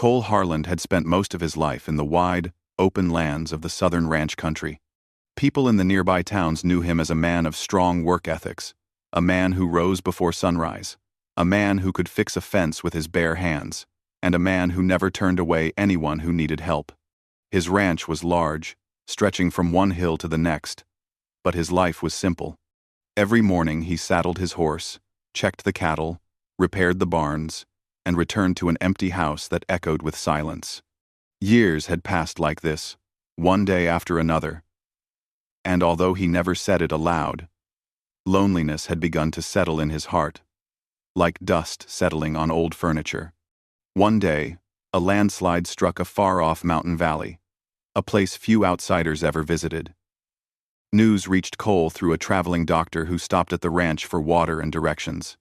Cole Harland had spent most of his life in the wide, open lands of the southern ranch country. People in the nearby towns knew him as a man of strong work ethics, a man who rose before sunrise, a man who could fix a fence with his bare hands, and a man who never turned away anyone who needed help. His ranch was large, stretching from one hill to the next, but his life was simple. Every morning he saddled his horse, checked the cattle, repaired the barns, and returned to an empty house that echoed with silence. Years had passed like this, one day after another, and although he never said it aloud, loneliness had begun to settle in his heart, like dust settling on old furniture. One day, a landslide struck a far-off mountain valley, a place few outsiders ever visited. News reached Cole through a traveling doctor who stopped at the ranch for water and directions.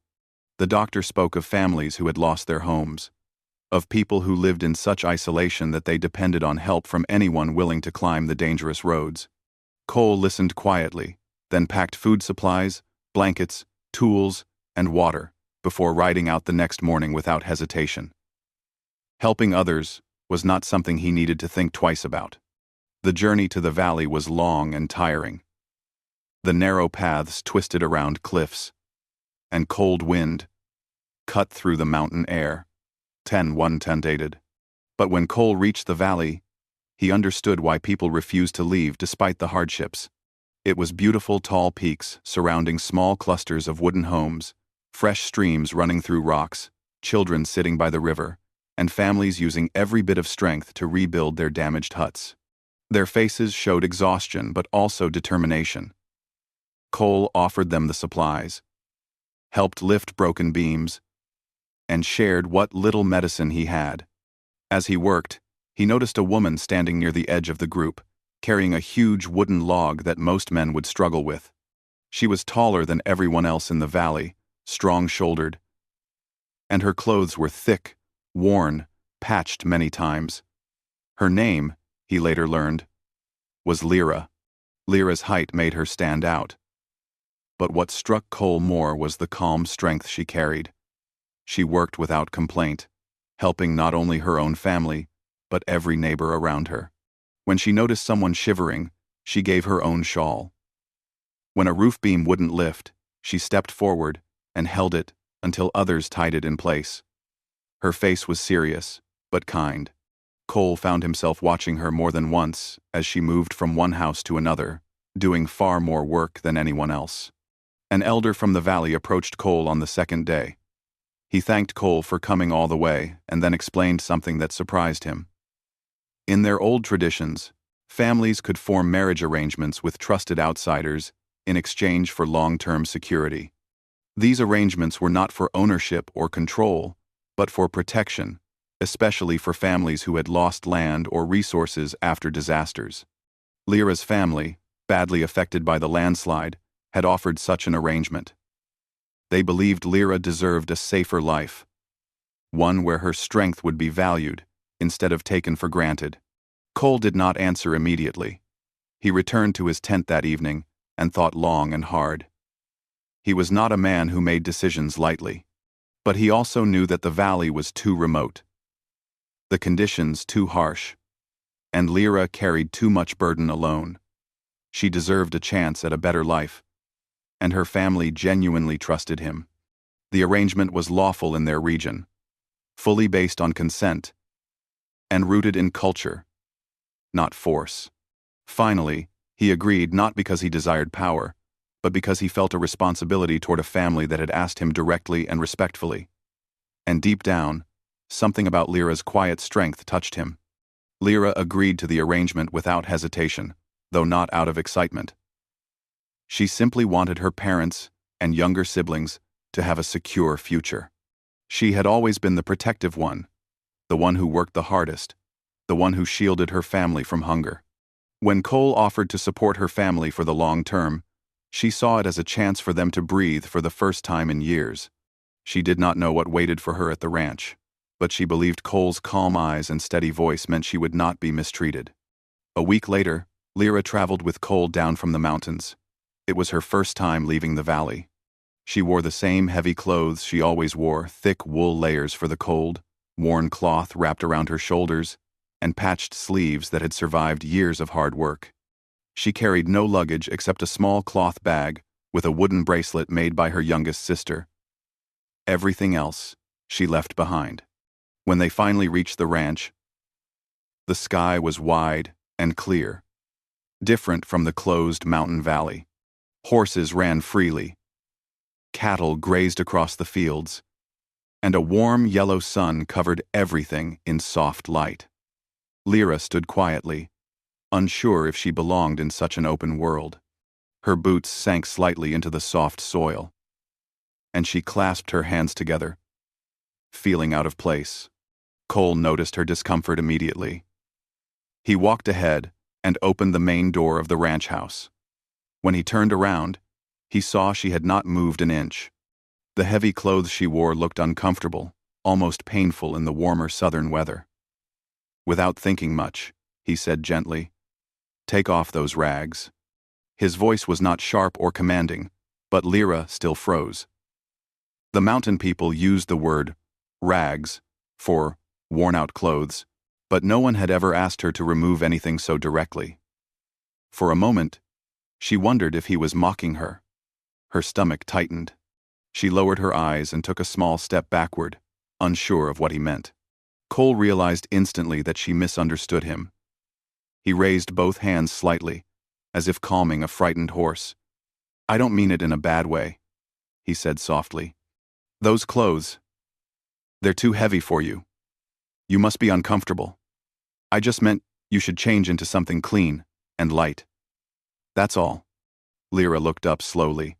The doctor spoke of families who had lost their homes, of people who lived in such isolation that they depended on help from anyone willing to climb the dangerous roads. Cole listened quietly, then packed food supplies, blankets, tools, and water before riding out the next morning without hesitation. Helping others was not something he needed to think twice about. The journey to the valley was long and tiring. The narrow paths twisted around cliffs, and cold wind cut through the mountain air. 10-1-10 dated. But when Cole reached the valley, he understood why people refused to leave despite the hardships. It was beautiful tall peaks surrounding small clusters of wooden homes, fresh streams running through rocks, children sitting by the river, and families using every bit of strength to rebuild their damaged huts. Their faces showed exhaustion but also determination. Cole offered them the supplies, helped lift broken beams, and shared what little medicine he had. As he worked, he noticed a woman standing near the edge of the group, carrying a huge wooden log that most men would struggle with. She was taller than everyone else in the valley, strong-shouldered, and her clothes were thick, worn, patched many times. Her name, he later learned, was Lyra. Lyra's height made her stand out. But what struck Cole more was the calm strength she carried. She worked without complaint, helping not only her own family, but every neighbor around her. When she noticed someone shivering, she gave her own shawl. When a roof beam wouldn't lift, she stepped forward and held it until others tied it in place. Her face was serious, but kind. Cole found himself watching her more than once as she moved from one house to another, doing far more work than anyone else. An elder from the valley approached Cole on the second day. He thanked Cole for coming all the way and then explained something that surprised him. In their old traditions, families could form marriage arrangements with trusted outsiders in exchange for long-term security. These arrangements were not for ownership or control, but for protection, especially for families who had lost land or resources after disasters. Lyra's family, badly affected by the landslide, had offered such an arrangement. They believed Lyra deserved a safer life, one where her strength would be valued instead of taken for granted. Cole did not answer immediately. He returned to his tent that evening and thought long and hard. He was not a man who made decisions lightly, but he also knew that the valley was too remote, the conditions too harsh, and Lyra carried too much burden alone. She deserved a chance at a better life, and her family genuinely trusted him. The arrangement was lawful in their region, fully based on consent, and rooted in culture, not force. Finally, he agreed not because he desired power, but because he felt a responsibility toward a family that had asked him directly and respectfully. And deep down, something about Lyra's quiet strength touched him. Lyra agreed to the arrangement without hesitation, though not out of excitement. She simply wanted her parents and younger siblings to have a secure future. She had always been the protective one, the one who worked the hardest, the one who shielded her family from hunger. When Cole offered to support her family for the long term, she saw it as a chance for them to breathe for the first time in years. She did not know what waited for her at the ranch, but she believed Cole's calm eyes and steady voice meant she would not be mistreated. A week later, Lyra traveled with Cole down from the mountains. It was her first time leaving the valley. She wore the same heavy clothes she always wore, thick wool layers for the cold, worn cloth wrapped around her shoulders, and patched sleeves that had survived years of hard work. She carried no luggage except a small cloth bag with a wooden bracelet made by her youngest sister. Everything else she left behind. When they finally reached the ranch, the sky was wide and clear, different from the closed mountain valley. Horses ran freely, cattle grazed across the fields, and a warm yellow sun covered everything in soft light. Lyra stood quietly, unsure if she belonged in such an open world. Her boots sank slightly into the soft soil, and she clasped her hands together, feeling out of place. Cole noticed her discomfort immediately. He walked ahead and opened the main door of the ranch house. When he turned around, he saw she had not moved an inch. The heavy clothes she wore looked uncomfortable, almost painful in the warmer southern weather. Without thinking much, he said gently, "Take off those rags." His voice was not sharp or commanding, but Lyra still froze. The mountain people used the word rags for worn-out clothes, but no one had ever asked her to remove anything so directly. For a moment, she wondered if he was mocking her. Her stomach tightened. She lowered her eyes and took a small step backward, unsure of what he meant. Cole realized instantly that she misunderstood him. He raised both hands slightly, as if calming a frightened horse. "I don't mean it in a bad way," he said softly. "Those clothes, they're too heavy for you. You must be uncomfortable. I just meant you should change into something clean and light. That's all." Lyra looked up slowly.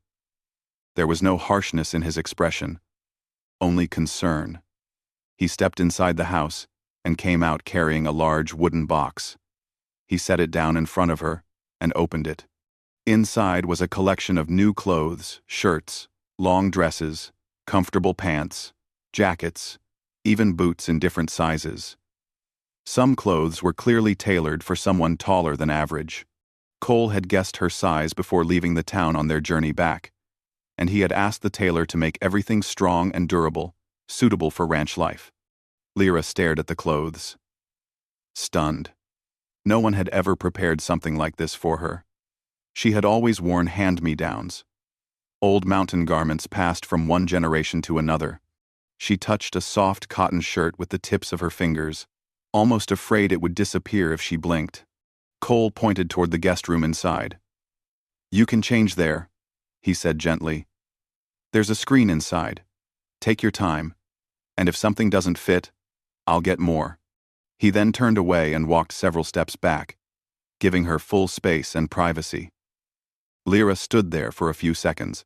There was no harshness in his expression, only concern. He stepped inside the house and came out carrying a large wooden box. He set it down in front of her and opened it. Inside was a collection of new clothes, shirts, long dresses, comfortable pants, jackets, even boots in different sizes. Some clothes were clearly tailored for someone taller than average. Cole had guessed her size before leaving the town on their journey back, and he had asked the tailor to make everything strong and durable, suitable for ranch life. Lyra stared at the clothes, stunned. No one had ever prepared something like this for her. She had always worn hand-me-downs, old mountain garments passed from one generation to another. She touched a soft cotton shirt with the tips of her fingers, almost afraid it would disappear if she blinked. Cole pointed toward the guest room inside. "You can change there," he said gently. "There's a screen inside. Take your time, and if something doesn't fit, I'll get more." He then turned away and walked several steps back, giving her full space and privacy. Lyra stood there for a few seconds,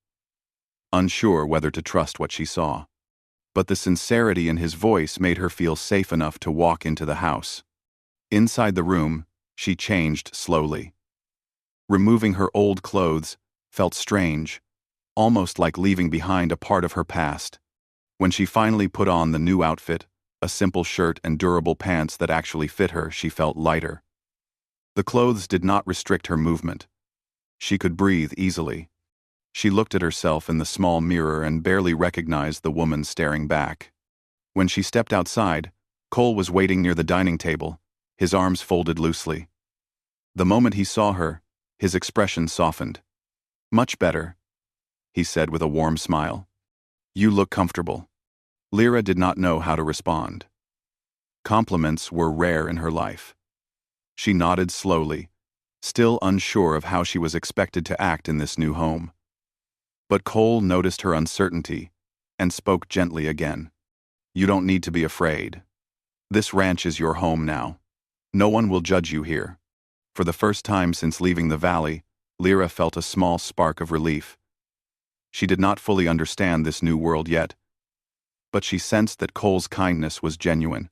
unsure whether to trust what she saw. But the sincerity in his voice made her feel safe enough to walk into the house. Inside the room, she changed slowly. Removing her old clothes felt strange, almost like leaving behind a part of her past. When she finally put on the new outfit, a simple shirt and durable pants that actually fit her, she felt lighter. The clothes did not restrict her movement. She could breathe easily. She looked at herself in the small mirror and barely recognized the woman staring back. When she stepped outside, Cole was waiting near the dining table, his arms folded loosely. The moment he saw her, his expression softened. "Much better," he said with a warm smile. "You look comfortable." Lyra did not know how to respond. Compliments were rare in her life. She nodded slowly, still unsure of how she was expected to act in this new home. But Cole noticed her uncertainty and spoke gently again. "You don't need to be afraid. This ranch is your home now. No one will judge you here." For the first time since leaving the valley, Lyra felt a small spark of relief. She did not fully understand this new world yet, but she sensed that Cole's kindness was genuine.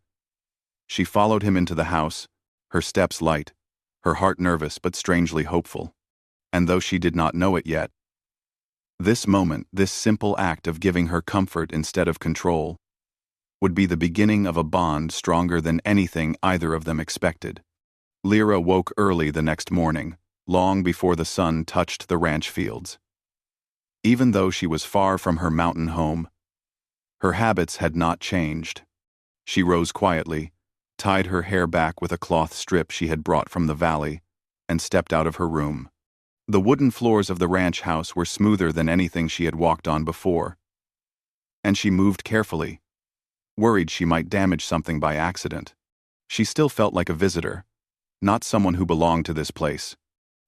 She followed him into the house, her steps light, her heart nervous but strangely hopeful. And though she did not know it yet, this moment, this simple act of giving her comfort instead of control, would be the beginning of a bond stronger than anything either of them expected. Lyra woke early the next morning, long before the sun touched the ranch fields. Even though she was far from her mountain home, her habits had not changed. She rose quietly, tied her hair back with a cloth strip she had brought from the valley, and stepped out of her room. The wooden floors of the ranch house were smoother than anything she had walked on before, and she moved carefully, worried she might damage something by accident. She still felt like a visitor, not someone who belonged to this place.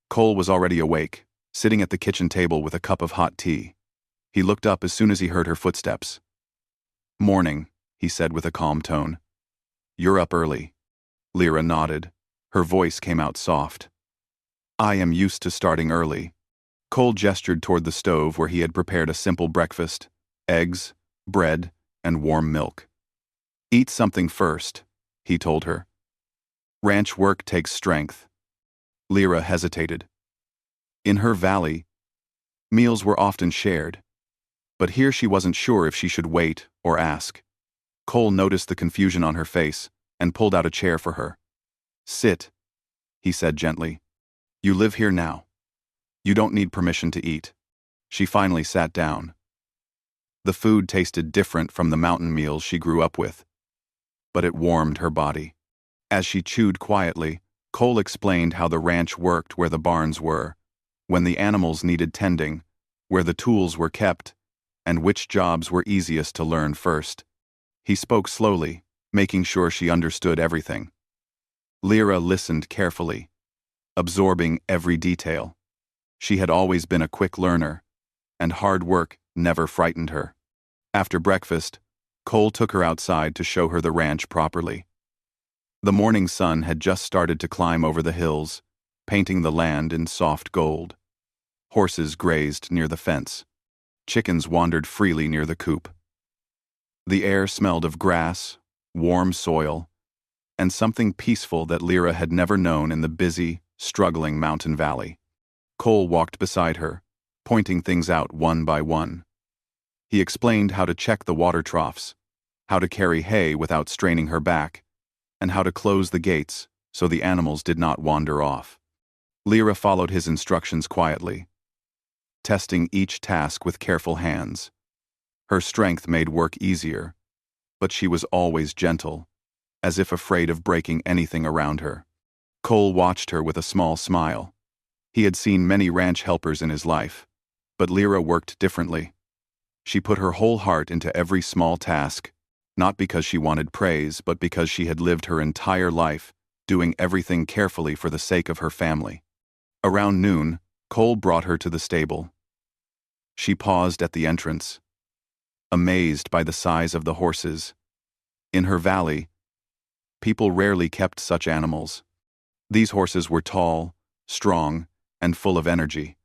Cole was already awake, sitting at the kitchen table with a cup of hot tea. He looked up as soon as he heard her footsteps. "Morning," he said with a calm tone. "You're up early." Lyra nodded. Her voice came out soft. "I am used to starting early." Cole gestured toward the stove where he had prepared a simple breakfast: eggs, bread, and warm milk. "Eat something first," he told her. "Ranch work takes strength." Lyra hesitated. In her valley, meals were often shared, but here she wasn't sure if she should wait or ask. Cole noticed the confusion on her face and pulled out a chair for her. "Sit," he said gently. "You live here now. You don't need permission to eat." She finally sat down. The food tasted different from the mountain meals she grew up with, but it warmed her body. As she chewed quietly, Cole explained how the ranch worked, where the barns were, when the animals needed tending, where the tools were kept, and which jobs were easiest to learn first. He spoke slowly, making sure she understood everything. Lyra listened carefully, absorbing every detail. She had always been a quick learner, and hard work never frightened her. After breakfast, Cole took her outside to show her the ranch properly. The morning sun had just started to climb over the hills, painting the land in soft gold. Horses grazed near the fence. Chickens wandered freely near the coop. The air smelled of grass, warm soil, and something peaceful that Lyra had never known in the busy, struggling mountain valley. Cole walked beside her, pointing things out one by one. He explained how to check the water troughs, how to carry hay without straining her back, and how to close the gates so the animals did not wander off. Lyra followed his instructions quietly, testing each task with careful hands. Her strength made work easier, but she was always gentle, as if afraid of breaking anything around her. Cole watched her with a small smile. He had seen many ranch helpers in his life, but Lyra worked differently. She put her whole heart into every small task, not because she wanted praise, but because she had lived her entire life doing everything carefully for the sake of her family. Around noon, Cole brought her to the stable. She paused at the entrance, amazed by the size of the horses. In her valley, people rarely kept such animals. These horses were tall, strong, and full of energy,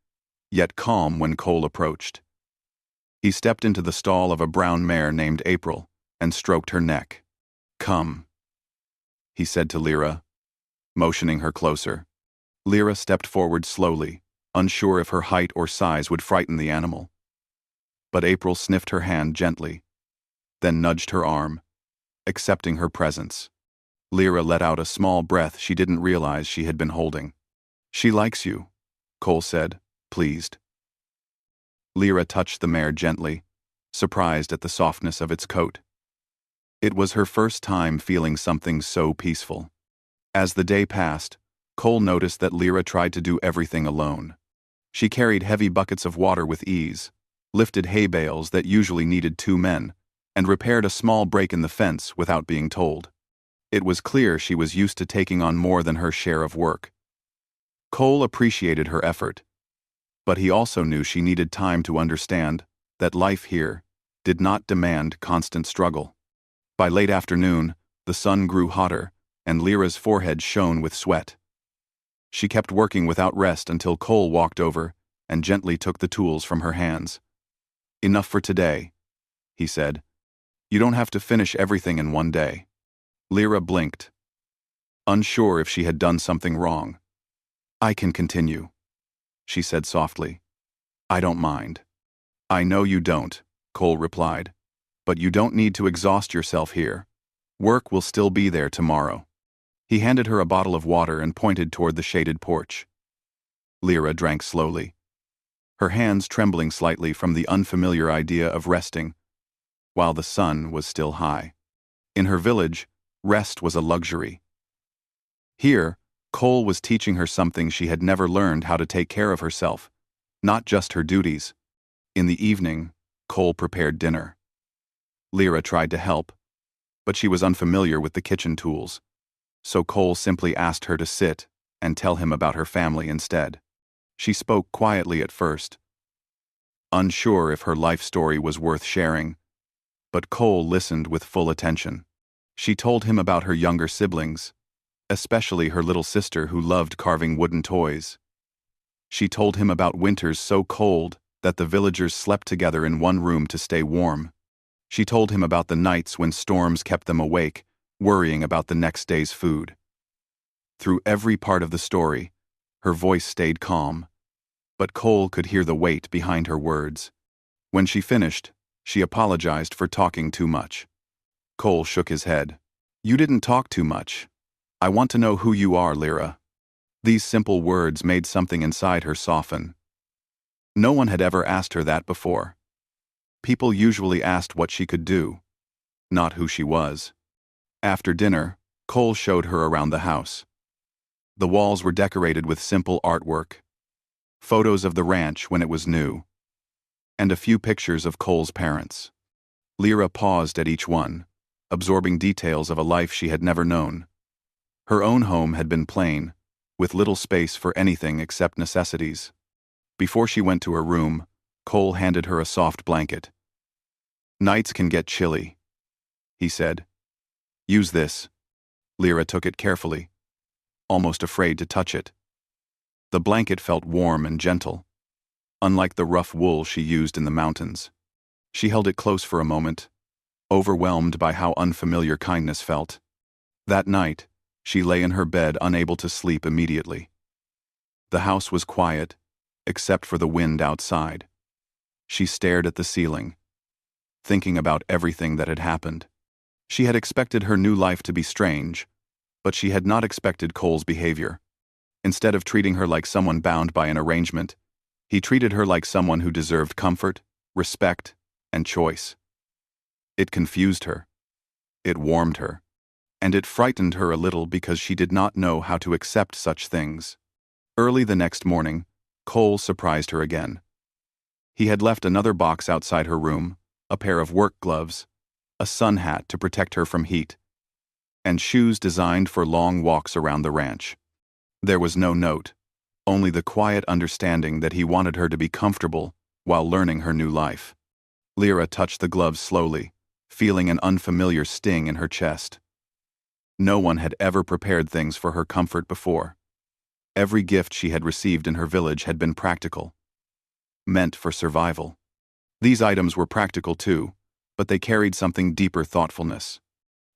yet calm when Cole approached. He stepped into the stall of a brown mare named April and stroked her neck. "Come," he said to Lyra, motioning her closer. Lyra stepped forward slowly, unsure if her height or size would frighten the animal. But April sniffed her hand gently, then nudged her arm, accepting her presence. Lyra let out a small breath she didn't realize she had been holding. "She likes you," Cole said, pleased. Lyra touched the mare gently, surprised at the softness of its coat. It was her first time feeling something so peaceful. As the day passed, Cole noticed that Lyra tried to do everything alone. She carried heavy buckets of water with ease, lifted hay bales that usually needed 2 men, and repaired a small break in the fence without being told. It was clear she was used to taking on more than her share of work. Cole appreciated her effort, but he also knew she needed time to understand that life here did not demand constant struggle. By late afternoon, the sun grew hotter, and Lyra's forehead shone with sweat. She kept working without rest until Cole walked over and gently took the tools from her hands. "Enough for today," he said. "You don't have to finish everything in one day." Lyra blinked, unsure if she had done something wrong. "I can continue," she said softly. "I don't mind." "I know you don't," Cole replied, "but you don't need to exhaust yourself here. Work will still be there tomorrow." He handed her a bottle of water and pointed toward the shaded porch. Lyra drank slowly, her hands trembling slightly from the unfamiliar idea of resting while the sun was still high. In her village, rest was a luxury. Here, Cole was teaching her something she had never learned: how to take care of herself, not just her duties. In the evening, Cole prepared dinner. Lyra tried to help, but she was unfamiliar with the kitchen tools, so Cole simply asked her to sit and tell him about her family instead. She spoke quietly at first, unsure if her life story was worth sharing, but Cole listened with full attention. She told him about her younger siblings, especially her little sister who loved carving wooden toys. She told him about winters so cold that the villagers slept together in one room to stay warm. She told him about the nights when storms kept them awake, worrying about the next day's food. Through every part of the story, her voice stayed calm, but Cole could hear the weight behind her words. When she finished, she apologized for talking too much. Cole shook his head. "You didn't talk too much. I want to know who you are, Lyra." These simple words made something inside her soften. No one had ever asked her that before. People usually asked what she could do, not who she was. After dinner, Cole showed her around the house. The walls were decorated with simple artwork, photos of the ranch when it was new, and a few pictures of Cole's parents. Lyra paused at each one, absorbing details of a life she had never known. Her own home had been plain, with little space for anything except necessities. Before she went to her room, Cole handed her a soft blanket. "Nights can get chilly," he said. "Use this." Lyra took it carefully, almost afraid to touch it. The blanket felt warm and gentle, unlike the rough wool she used in the mountains. She held it close for a moment, overwhelmed by how unfamiliar kindness felt. That night, she lay in her bed, unable to sleep immediately. The house was quiet, except for the wind outside. She stared at the ceiling, thinking about everything that had happened. She had expected her new life to be strange, but she had not expected Cole's behavior. Instead of treating her like someone bound by an arrangement, he treated her like someone who deserved comfort, respect, and choice. It confused her. It warmed her. And it frightened her a little because she did not know how to accept such things. Early the next morning, Cole surprised her again. He had left another box outside her room, a pair of work gloves, a sun hat to protect her from heat, and shoes designed for long walks around the ranch. There was no note, only the quiet understanding that he wanted her to be comfortable while learning her new life. Lyra touched the gloves slowly, feeling an unfamiliar sting in her chest. No one had ever prepared things for her comfort before. Every gift she had received in her village had been practical, meant for survival. These items were practical too, but they carried something deeper: thoughtfulness.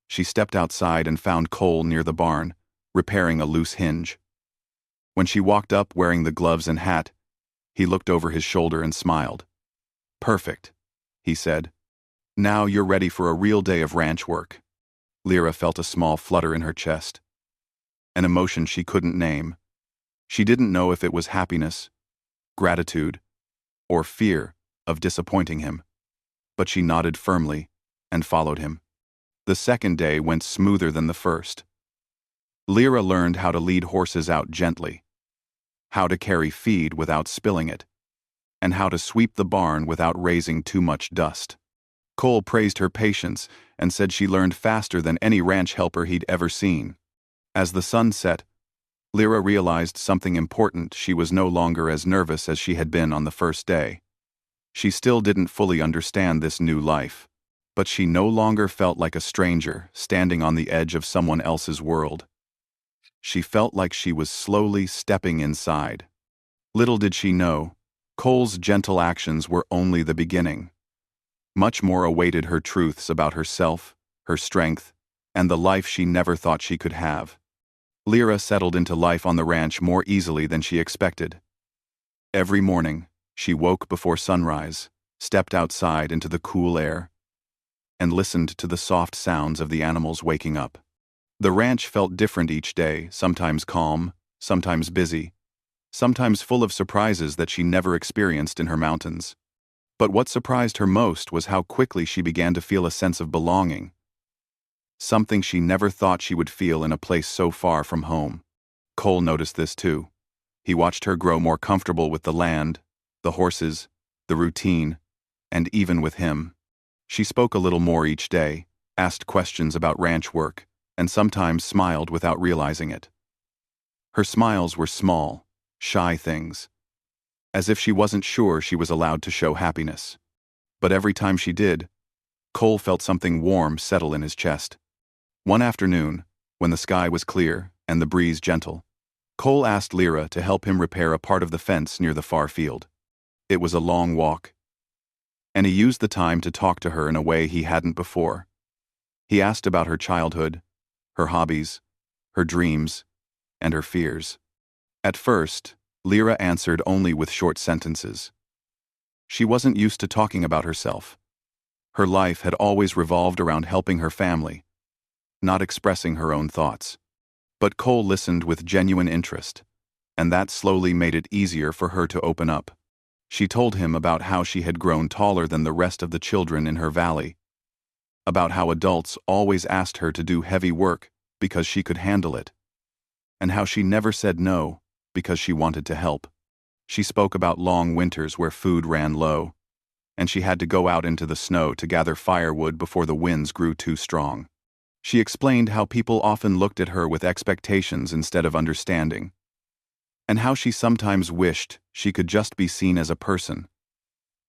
She stepped outside and found Cole near the barn, repairing a loose hinge. When she walked up wearing the gloves and hat, he looked over his shoulder and smiled. "Perfect," he said. "Now you're ready for a real day of ranch work." Lyra felt a small flutter in her chest, an emotion she couldn't name. She didn't know if it was happiness, gratitude, or fear of disappointing him, but she nodded firmly and followed him. The second day went smoother than the first. Lyra learned how to lead horses out gently, how to carry feed without spilling it, and how to sweep the barn without raising too much dust. Cole praised her patience and said she learned faster than any ranch helper he'd ever seen. As the sun set, Lyra realized something important: she was no longer as nervous as she had been on the first day. She still didn't fully understand this new life, but she no longer felt like a stranger standing on the edge of someone else's world. She felt like she was slowly stepping inside. Little did she know, Cole's gentle actions were only the beginning. Much more awaited her: truths about herself, her strength, and the life she never thought she could have. Lyra settled into life on the ranch more easily than she expected. Every morning, she woke before sunrise, stepped outside into the cool air, and listened to the soft sounds of the animals waking up. The ranch felt different each day, sometimes calm, sometimes busy, sometimes full of surprises that she never experienced in her mountains. But what surprised her most was how quickly she began to feel a sense of belonging. something she never thought she would feel in a place so far from home. Cole noticed this too. He watched her grow more comfortable with the land, the horses, the routine, and even with him. She spoke a little more each day, asked questions about ranch work, and sometimes smiled without realizing it. Her smiles were small, shy things, as if she wasn't sure she was allowed to show happiness. But every time she did, Cole felt something warm settle in his chest. One afternoon, when the sky was clear and the breeze gentle, Cole asked Lyra to help him repair a part of the fence near the far field. It was a long walk, and he used the time to talk to her in a way he hadn't before. He asked about her childhood, her hobbies, her dreams, and her fears. At first, Lyra answered only with short sentences. She wasn't used to talking about herself. Her life had always revolved around helping her family, not expressing her own thoughts. But Cole listened with genuine interest, and that slowly made it easier for her to open up. She told him about how she had grown taller than the rest of the children in her valley, about how adults always asked her to do heavy work because she could handle it, and how she never said no because she wanted to help. She spoke about long winters where food ran low, and she had to go out into the snow to gather firewood before the winds grew too strong. She explained how people often looked at her with expectations instead of understanding, and how she sometimes wished she could just be seen as a person,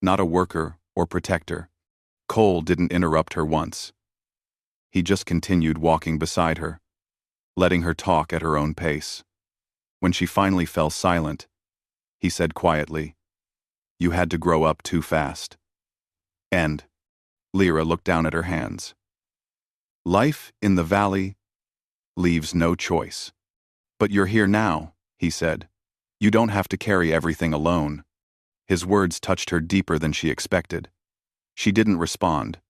not a worker or protector. Cole didn't interrupt her once. He just continued walking beside her, letting her talk at her own pace. When she finally fell silent, he said quietly, "You had to grow up too fast." And Lyra looked down at her hands. "Life in the valley leaves no choice. But you're here now," he said. "You don't have to carry everything alone." His words touched her deeper than she expected. She didn't respond,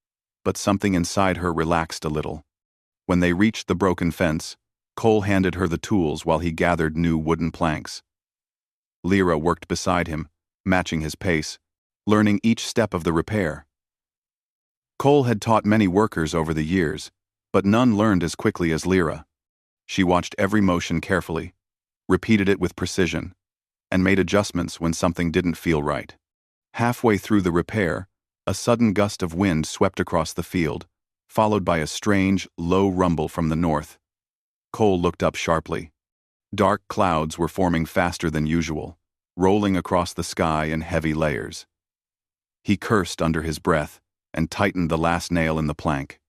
but something inside her relaxed a little. When they reached the broken fence, Cole handed her the tools while he gathered new wooden planks. Lyra worked beside him, matching his pace, learning each step of the repair. Cole had taught many workers over the years, but none learned as quickly as Lyra. She watched every motion carefully, repeated it with precision, and made adjustments when something didn't feel right. Halfway through the repair, a sudden gust of wind swept across the field, followed by a strange, low rumble from the north. Cole looked up sharply. Dark clouds were forming faster than usual, rolling across the sky in heavy layers. He cursed under his breath and tightened the last nail in the plank.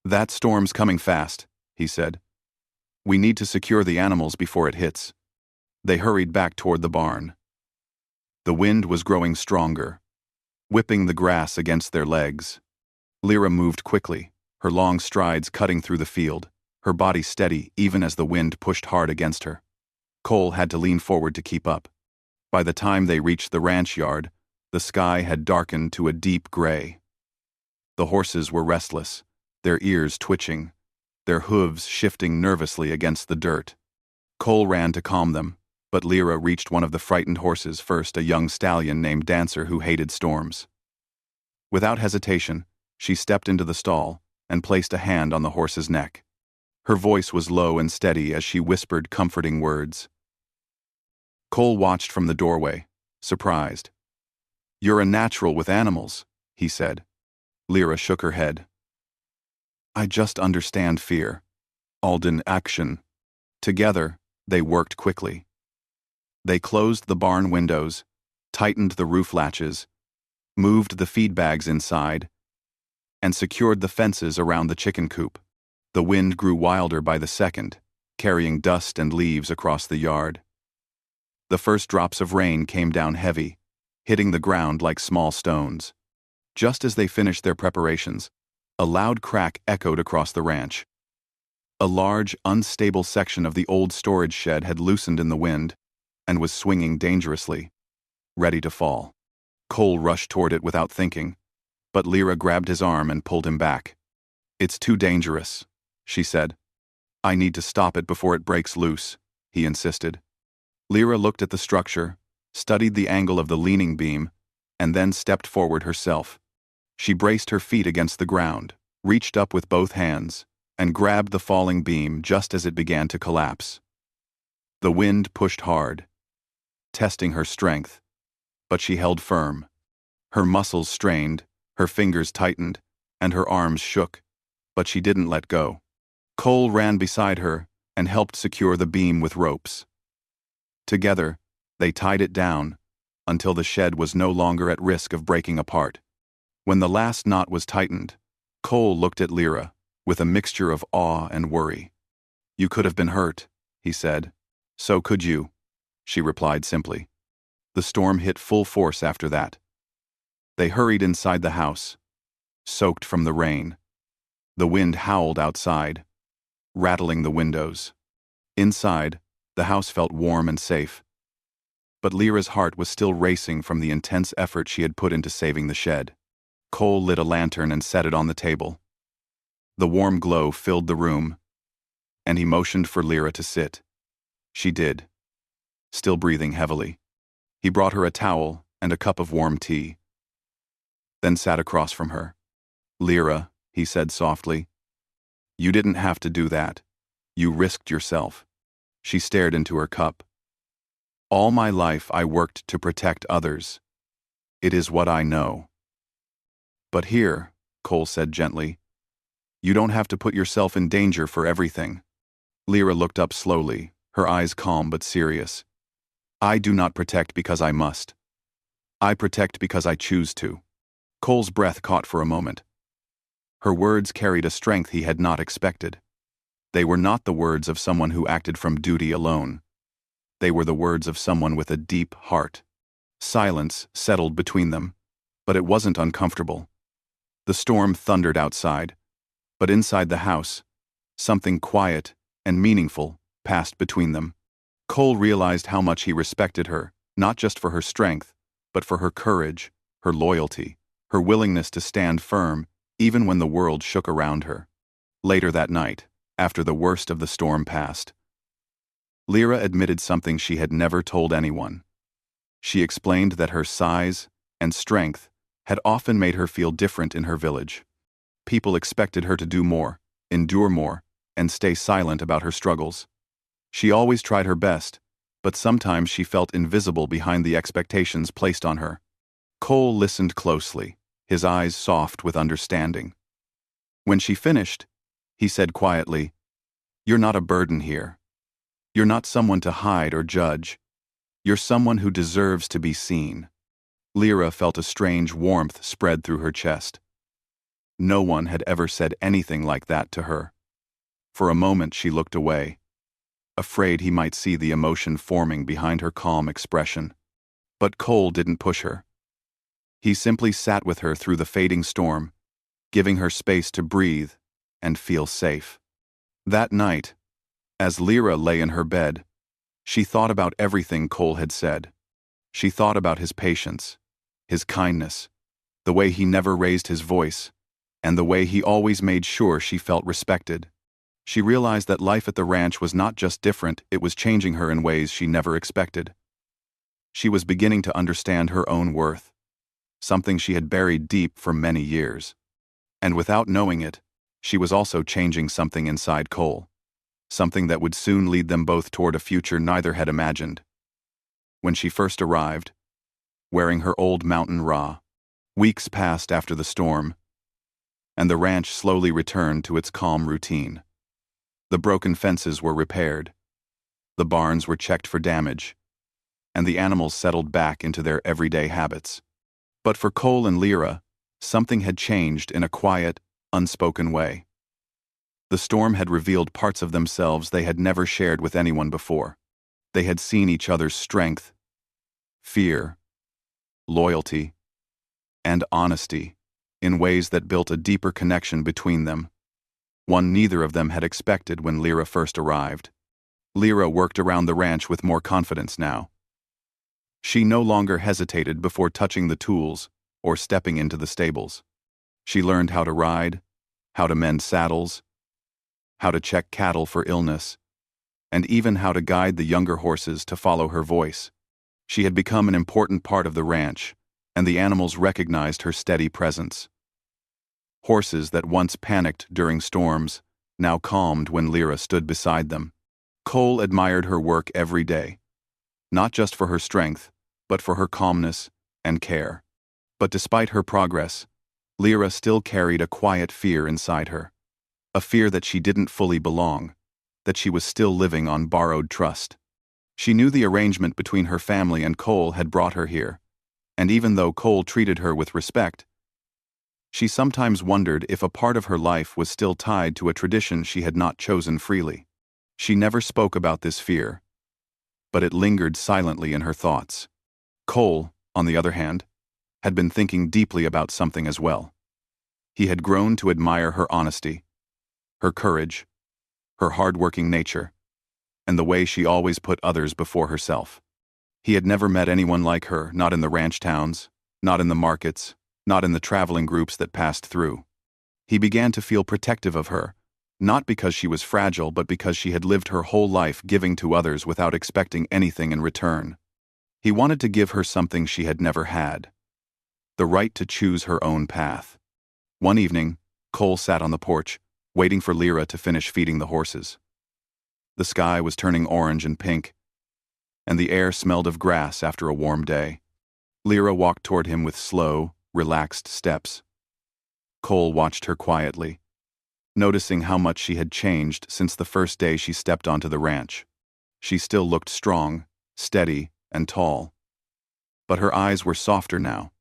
"That storm's coming fast," he said. "We need to secure the animals before it hits." They hurried back toward the barn. The wind was growing stronger, whipping the grass against their legs. Lyra moved quickly, her long strides cutting through the field, her body steady even as the wind pushed hard against her. Cole had to lean forward to keep up. By the time they reached the ranch yard, the sky had darkened to a deep gray. The horses were restless, their ears twitching, their hooves shifting nervously against the dirt. Cole ran to calm them, but Lyra reached one of the frightened horses first, a young stallion named Dancer who hated storms. Without hesitation, she stepped into the stall and placed a hand on the horse's neck. Her voice was low and steady as she whispered comforting words. Cole watched from the doorway, surprised. "You're a natural with animals," he said. Lyra shook her head. "I just understand fear. Alden action." Together, they worked quickly. They closed the barn windows, tightened the roof latches, moved the feed bags inside, and secured the fences around the chicken coop. The wind grew wilder by the second, carrying dust and leaves across the yard. The first drops of rain came down heavy, hitting the ground like small stones. Just as they finished their preparations, a loud crack echoed across the ranch. A large, unstable section of the old storage shed had loosened in the wind and was swinging dangerously, ready to fall. Cole rushed toward it without thinking, but Lyra grabbed his arm and pulled him back. "It's too dangerous," she said. "I need to stop it before it breaks loose," he insisted. Lyra looked at the structure, studied the angle of the leaning beam, and then stepped forward herself. She braced her feet against the ground, reached up with both hands, and grabbed the falling beam just as it began to collapse. The wind pushed hard, testing her strength, but she held firm. Her muscles strained, her fingers tightened, and her arms shook, but she didn't let go. Cole ran beside her and helped secure the beam with ropes. Together, they tied it down until the shed was no longer at risk of breaking apart. When the last knot was tightened, Cole looked at Lyra with a mixture of awe and worry. "You could have been hurt," he said. "So could you," she replied simply. The storm hit full force after that. They hurried inside the house, soaked from the rain. The wind howled outside, rattling the windows. Inside, the house felt warm and safe. But Lyra's heart was still racing from the intense effort she had put into saving the shed. Cole lit a lantern and set it on the table. The warm glow filled the room, and he motioned for Lyra to sit. She did, still breathing heavily. He brought her a towel and a cup of warm tea, then sat across from her. "Lyra," he said softly, "you didn't have to do that. You risked yourself." She stared into her cup. "All my life I worked to protect others. It is what I know." "But here," Cole said gently, "you don't have to put yourself in danger for everything." Lyra looked up slowly, her eyes calm but serious. "I do not protect because I must. I protect because I choose to." Cole's breath caught for a moment. Her words carried a strength he had not expected. They were not the words of someone who acted from duty alone. They were the words of someone with a deep heart. Silence settled between them, but it wasn't uncomfortable. The storm thundered outside, but inside the house, something quiet and meaningful passed between them. Cole realized how much he respected her, not just for her strength, but for her courage, her loyalty, her willingness to stand firm even when the world shook around her. Later that night, after the worst of the storm passed, Lyra admitted something she had never told anyone. She explained that her size and strength had often made her feel different in her village. People expected her to do more, endure more, and stay silent about her struggles. She always tried her best, but sometimes she felt invisible behind the expectations placed on her. Cole listened closely, his eyes soft with understanding. When she finished, he said quietly, "You're not a burden here. You're not someone to hide or judge. You're someone who deserves to be seen." Lyra felt a strange warmth spread through her chest. No one had ever said anything like that to her. For a moment she looked away, afraid he might see the emotion forming behind her calm expression. But Cole didn't push her. He simply sat with her through the fading storm, giving her space to breathe and feel safe. That night, as Lyra lay in her bed, she thought about everything Cole had said. She thought about his patience, his kindness, the way he never raised his voice, and the way he always made sure she felt respected. She realized that life at the ranch was not just different, it was changing her in ways she never expected. She was beginning to understand her own worth, something she had buried deep for many years. And without knowing it, she was also changing something inside Cole, something that would soon lead them both toward a future neither had imagined. When she first arrived, wearing her old mountain raw, weeks passed after the storm, and the ranch slowly returned to its calm routine. The broken fences were repaired, the barns were checked for damage, and the animals settled back into their everyday habits. But for Cole and Lyra, something had changed in a quiet, unspoken way. The storm had revealed parts of themselves they had never shared with anyone before. They had seen each other's strength, fear, loyalty, and honesty in ways that built a deeper connection between them, one neither of them had expected when Lyra first arrived. Lyra worked around the ranch with more confidence now. She no longer hesitated before touching the tools or stepping into the stables. She learned how to ride, how to mend saddles, how to check cattle for illness, and even how to guide the younger horses to follow her voice. She had become an important part of the ranch, and the animals recognized her steady presence. Horses that once panicked during storms now calmed when Lyra stood beside them. Cole admired her work every day, not just for her strength, but for her calmness and care. But despite her progress, Lyra still carried a quiet fear inside her, a fear that she didn't fully belong, that she was still living on borrowed trust. She knew the arrangement between her family and Cole had brought her here, and even though Cole treated her with respect, she sometimes wondered if a part of her life was still tied to a tradition she had not chosen freely. She never spoke about this fear, but it lingered silently in her thoughts. Cole, on the other hand, had been thinking deeply about something as well. He had grown to admire her honesty, her courage, her hard-working nature, and the way she always put others before herself. He had never met anyone like her, not in the ranch towns, not in the markets, not in the traveling groups that passed through. He began to feel protective of her, not because she was fragile, but because she had lived her whole life giving to others without expecting anything in return. He wanted to give her something she had never had: the right to choose her own path. One evening, Cole sat on the porch, waiting for Lyra to finish feeding the horses. The sky was turning orange and pink, and the air smelled of grass after a warm day. Lyra walked toward him with slow, relaxed steps. Cole watched her quietly, noticing how much she had changed since the first day she stepped onto the ranch. She still looked strong, steady, and tall, but her eyes were softer now,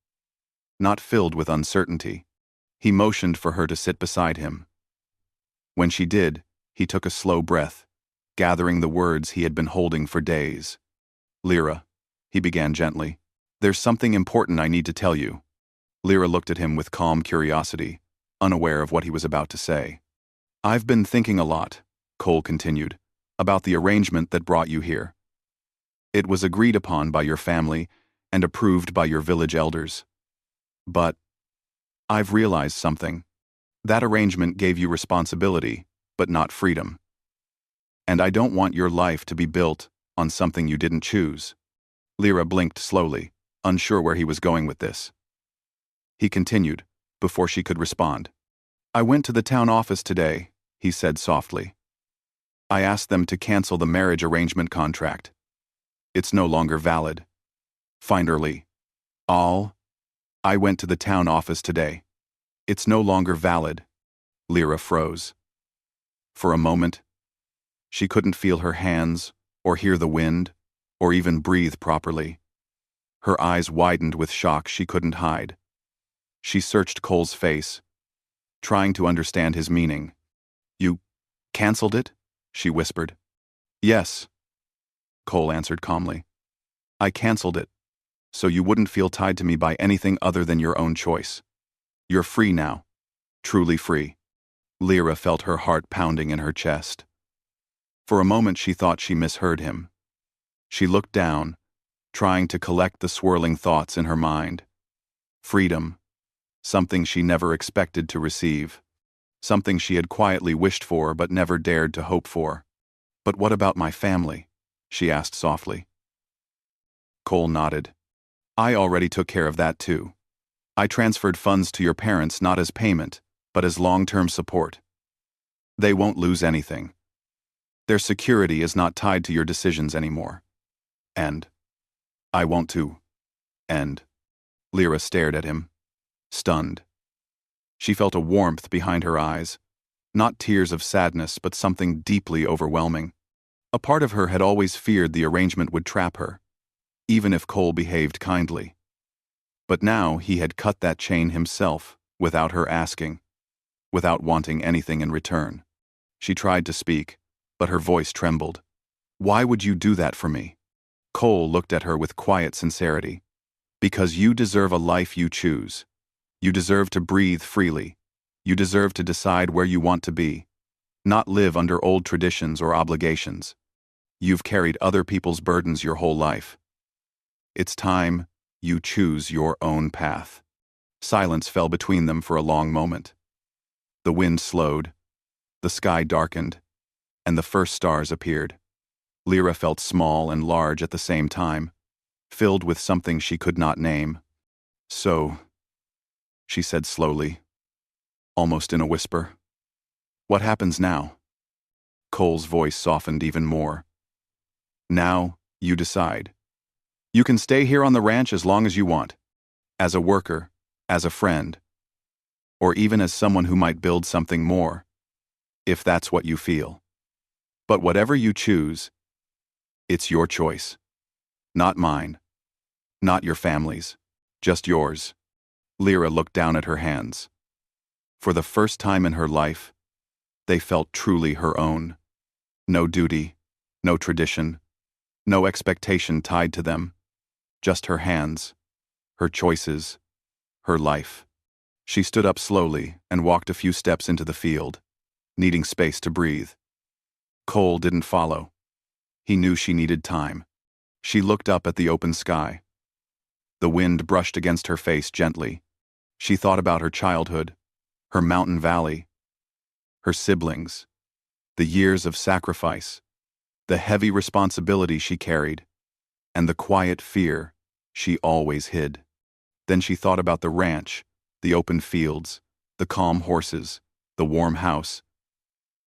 not filled with uncertainty. He motioned for her to sit beside him. When she did, he took a slow breath, gathering the words he had been holding for days. "Lyra," he began gently, "there's something important I need to tell you." Lyra looked at him with calm curiosity, unaware of what he was about to say. "I've been thinking a lot," Cole continued, "about the arrangement that brought you here. It was agreed upon by your family and approved by your village elders. But I've realized something. That arrangement gave you responsibility, but not freedom. And I don't want your life to be built on something you didn't choose." Lyra blinked slowly, unsure where he was going with this. He continued, before she could respond. "I went to the town office today," he said softly. "I asked them to cancel the marriage arrangement contract. It's no longer valid. Finally. I went to the town office today. It's no longer valid." Lyra froze. For a moment, she couldn't feel her hands, or hear the wind, or even breathe properly. Her eyes widened with shock she couldn't hide. She searched Cole's face, trying to understand his meaning. "You canceled it?" she whispered. "Yes," Cole answered calmly. "I canceled it, so you wouldn't feel tied to me by anything other than your own choice. You're free now, truly free." Lyra felt her heart pounding in her chest. For a moment she thought she misheard him. She looked down, trying to collect the swirling thoughts in her mind. Freedom, something she never expected to receive, something she had quietly wished for but never dared to hope for. "But what about my family?" she asked softly. Cole nodded. "I already took care of that too. I transferred funds to your parents not as payment, but as long-term support. They won't lose anything. Their security is not tied to your decisions anymore. And I won't too." And Lyra stared at him, stunned. She felt a warmth behind her eyes, not tears of sadness, but something deeply overwhelming. A part of her had always feared the arrangement would trap her, even if Cole behaved kindly. But now he had cut that chain himself, without her asking, without wanting anything in return. She tried to speak, but her voice trembled. "Why would you do that for me?" Cole looked at her with quiet sincerity. "Because you deserve a life you choose. You deserve to breathe freely. You deserve to decide where you want to be, not live under old traditions or obligations. You've carried other people's burdens your whole life. It's time you choose your own path." Silence fell between them for a long moment. The wind slowed, the sky darkened, and the first stars appeared. Lyra felt small and large at the same time, filled with something she could not name. "So," she said slowly, almost in a whisper, What happens now? Cole's voice softened even more. Now, you decide. You can stay here on the ranch as long as you want. As a worker, as a friend, or even as someone who might build something more, if that's what you feel. But whatever you choose, it's your choice. Not mine. Not your family's. Just yours. Lyra looked down at her hands. For the first time in her life, they felt truly her own. No duty, no tradition, no expectation tied to them. Just her hands, her choices, her life. She stood up slowly and walked a few steps into the field, needing space to breathe. Cole didn't follow. He knew she needed time. She looked up at the open sky. The wind brushed against her face gently. She thought about her childhood, her mountain valley, her siblings, the years of sacrifice, the heavy responsibility she carried, and the quiet fear she always hid. Then she thought about the ranch, the open fields, the calm horses, the warm house,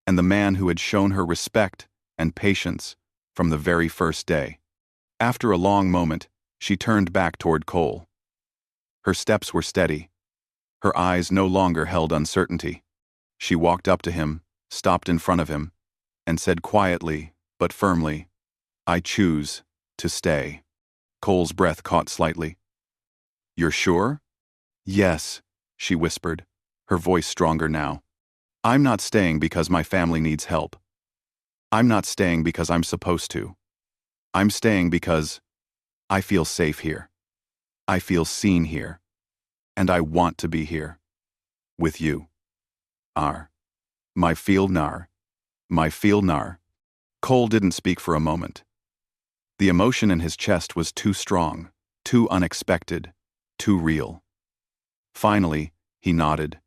and the man who had shown her respect and patience from the very first day. After a long moment, she turned back toward Cole. Her steps were steady. Her eyes no longer held uncertainty. She walked up to him, stopped in front of him, and said quietly but firmly, "I choose to stay." Cole's breath caught slightly. "You're sure?" "Yes," she whispered, her voice stronger now. "I'm not staying because my family needs help. I'm not staying because I'm supposed to. I'm staying because I feel safe here. I feel seen here. And I want to be here. With you. Ar. My field nar. My field nar." Cole didn't speak for a moment. The emotion in his chest was too strong, too unexpected, too real. Finally, he nodded,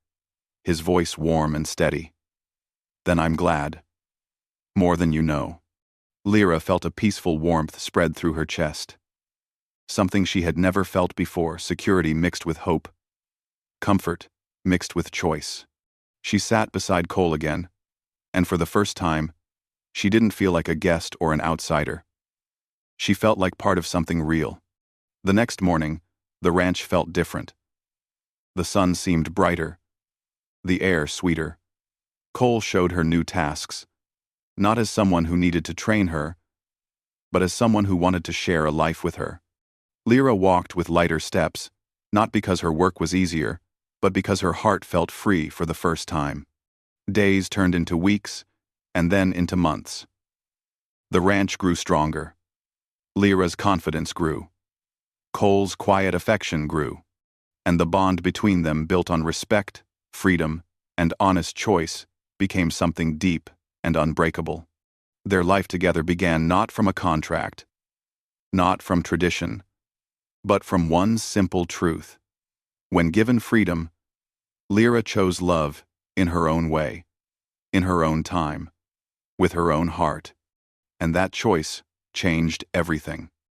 his voice warm and steady. "Then I'm glad. More than you know." Lyra felt a peaceful warmth spread through her chest. Something she had never felt before, security mixed with hope. Comfort mixed with choice. She sat beside Cole again, and for the first time, she didn't feel like a guest or an outsider. She felt like part of something real. The next morning, the ranch felt different. The sun seemed brighter, the air sweeter. Cole showed her new tasks, not as someone who needed to train her, but as someone who wanted to share a life with her. Lyra walked with lighter steps, not because her work was easier, but because her heart felt free for the first time. Days turned into weeks, and then into months. The ranch grew stronger. Lyra's confidence grew. Cole's quiet affection grew. And the bond between them, built on respect, freedom, and honest choice, became something deep and unbreakable. Their life together began not from a contract, not from tradition, but from one simple truth. When given freedom, Lyra chose love in her own way, in her own time, with her own heart. And that choice changed everything.